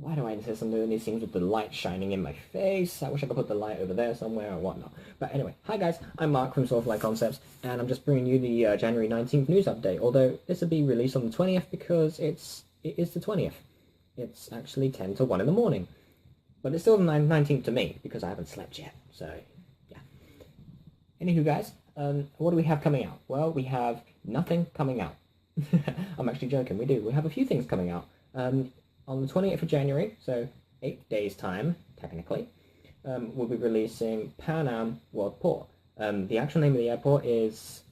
Why do I insist on doing these things with the light shining in my face? I wish I could put the light over there somewhere or whatnot. But anyway, hi guys, I'm Mark from Soarfly Concepts, and I'm just bringing you the January 19th news update. Although this will be released on the 20th because it is the 20th. It's actually 10 to 1 in the morning. But it's still the 19th to me because I haven't slept yet. So, yeah. Anywho, guys, what do we have coming out? Well, we have nothing coming out. I'm actually joking. We do. We have a few things coming out. On the 28th of January, so 8 days' time, technically, we'll be releasing Pan Am World Port. The actual name of the airport is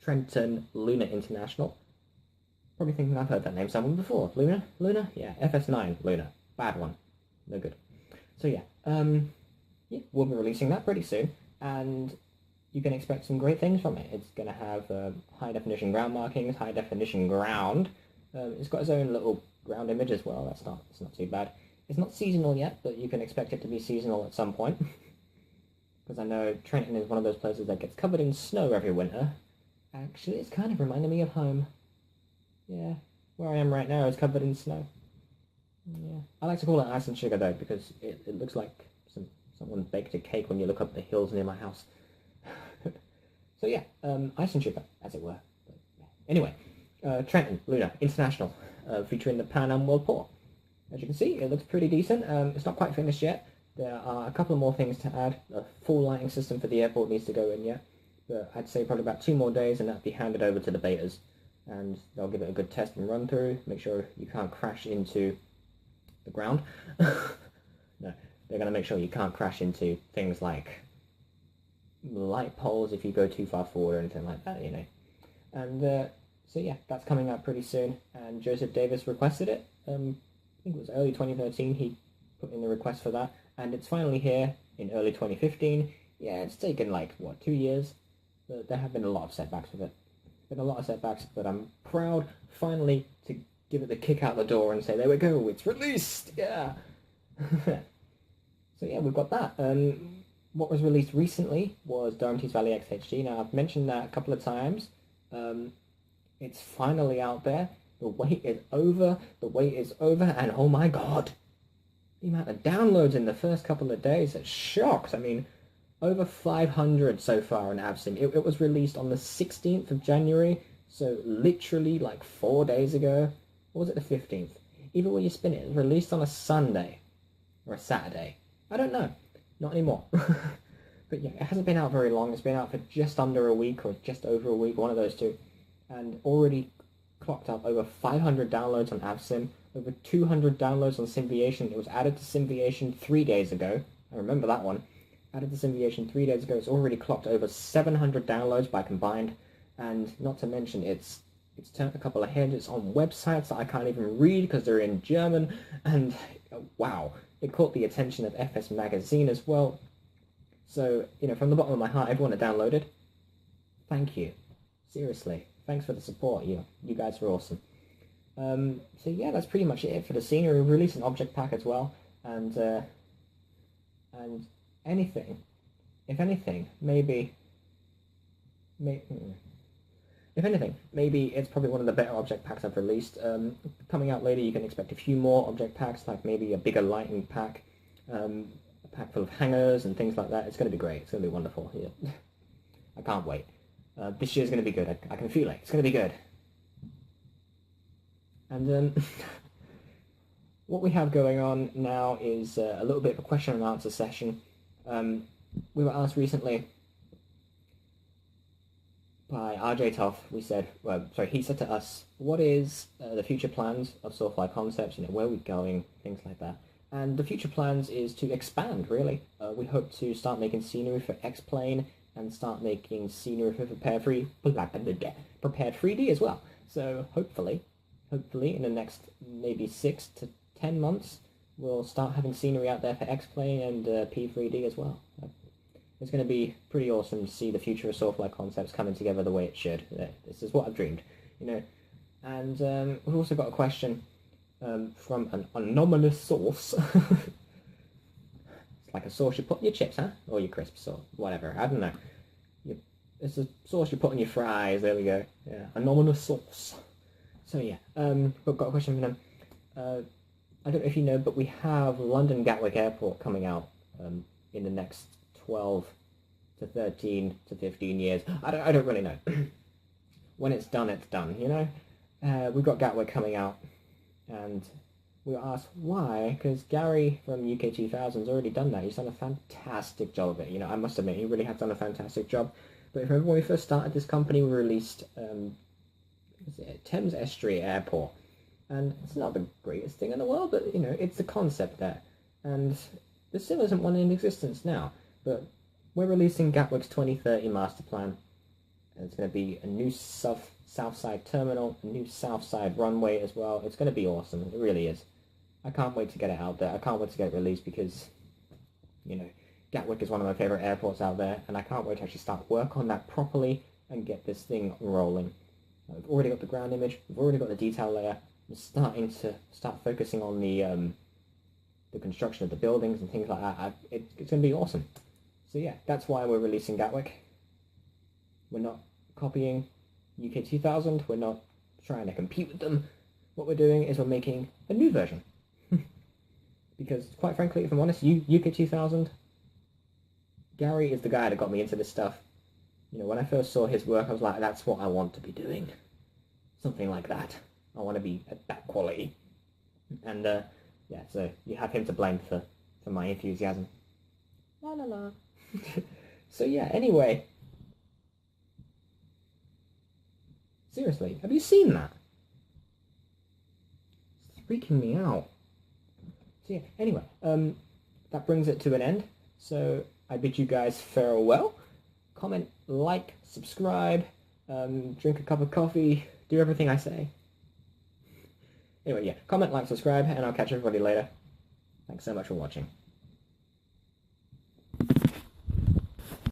Trenton Lunar International. Probably thinking I've heard that name somewhere before. Luna? Luna? Yeah, FS9 Luna. Bad one. No good. So yeah, we'll be releasing that pretty soon, and you can expect some great things from it. It's going to have high-definition ground markings, high-definition ground. It's got its own little ground image as well. It's not too bad. It's not seasonal yet, but you can expect it to be seasonal at some point. Because I know Trenton is one of those places that gets covered in snow every winter. Actually, it's kind of reminding me of home. Yeah, where I am right now is covered in snow. Yeah, I like to call it ice and sugar though, because it looks like someone baked a cake when you look up the hills near my house. So yeah, ice and sugar, as it were. But, yeah. Anyway, Trenton Lunar International, featuring the Pan Am World Port. As you can see, it looks pretty decent. It's not quite finished yet. There are a couple more things to add. A full lighting system for the airport needs to go in yet. But I'd say probably about 2 more days and that'll be handed over to the betas. And they'll give it a good test and run through, make sure you can't crash into the ground. No, they're going to make sure you can't crash into things like light poles if you go too far forward or anything like that, you know. And so yeah, that's coming out pretty soon, and Joseph Davis requested it. I think it was early 2013 he put in the request for that, and it's finally here in early 2015. Yeah, it's taken like, what, 2 years? But there have been a lot of setbacks with it. Been a lot of setbacks, but I'm proud finally to give it the kick out the door and say, there we go, it's released, yeah! So yeah, we've got that. What was released recently was Darmty's Valley XHD. Now, I've mentioned that a couple of times. It's finally out there. The wait is over. The wait is over. And oh my god, the amount of downloads in the first couple of days, it's shocked. I mean, over 500 so far on Absim. It was released on the 16th of January, so literally like 4 days ago. Or was it the 15th? Either way you spin it, it was released on a Sunday. Or a Saturday. I don't know. Not anymore. But yeah, it hasn't been out very long. It's been out for just under a week or just over a week, one of those two. And already clocked up over 500 downloads on Avsim, over 200 downloads on Simviation. It was added to Simviation 3 days ago. I remember that one. Added to Simviation 3 days ago. It's already clocked over 700 downloads by combined. And not to mention, it's turned a couple ahead. It's on websites that I can't even read because they're in German. And wow, it caught the attention of FS Magazine as well. So, you know, from the bottom of my heart, everyone that downloaded, thank you. Seriously. Thanks for the support. You guys are awesome. So yeah, that's pretty much it for the scenery. We released an object pack as well, and anything, if anything, maybe it's probably one of the better object packs I've released. Coming out later, you can expect a few more object packs, like maybe a bigger lighting pack, a pack full of hangers and things like that. It's going to be great. It's going to be wonderful. Yeah. I can't wait. This year's going to be good. I can feel it. It's going to be good. And what we have going on now is a little bit of a question and answer session. We were asked recently by RJ Toth. He said to us, what is the future plans of Soarfly Concepts, you know, where we're going, things like that. And the future plans is to expand, really. We hope to start making scenery for X-Plane and start making scenery for Prepared 3D as well. So hopefully in the next maybe 6 to 10 months, we'll start having scenery out there for X-Plane and P3D as well. It's going to be pretty awesome to see the future of Soarfly Concepts coming together the way it should. This is what I've dreamed, you know. And we've also got a question from an anonymous source. It's like a sauce you put in your chips, huh? Or your crisps, or whatever. I don't know. It's a sauce you put in your fries. There we go. Yeah, anonymous sauce. So yeah, we've got a question from them. I don't know if you know, but we have London Gatwick Airport coming out in the next 12 to 13 to 15 years. I don't really know. When it's done, you know? We've got Gatwick coming out, and we were asked why, because Gary from UK 2000's already done that. He's done a fantastic job of it. You know, I must admit, he really has done a fantastic job. But if you remember when we first started this company, we released Thames Estuary Airport. And it's not the greatest thing in the world, but, you know, it's the concept there. And there still isn't one in existence now. But we're releasing Gatwick's 2030 master plan. And it's going to be a new south side terminal, a new south side runway as well. It's going to be awesome. It really is. I can't wait to get it out there. I can't wait to get it released because, you know, Gatwick is one of my favourite airports out there. And I can't wait to actually start work on that properly and get this thing rolling. We've already got the ground image. We've already got the detail layer. I'm starting to focusing on the construction of the buildings and things like that. It's going to be awesome. So yeah, that's why we're releasing Gatwick. We're not copying UK 2000. We're not trying to compete with them. What we're doing is we're making a new version. Because quite frankly, if I'm honest, UK 2000, Gary is the guy that got me into this stuff. You know, when I first saw his work, I was like, that's what I want to be doing. Something like that. I want to be at that quality. And, yeah, so you have him to blame for my enthusiasm. La la la. So yeah, anyway. Seriously, have you seen that? It's freaking me out. So yeah, anyway, that brings it to an end. So I bid you guys farewell. Comment, like, subscribe, drink a cup of coffee, do everything I say. Anyway, yeah, comment, like, subscribe, and I'll catch everybody later. Thanks so much for watching.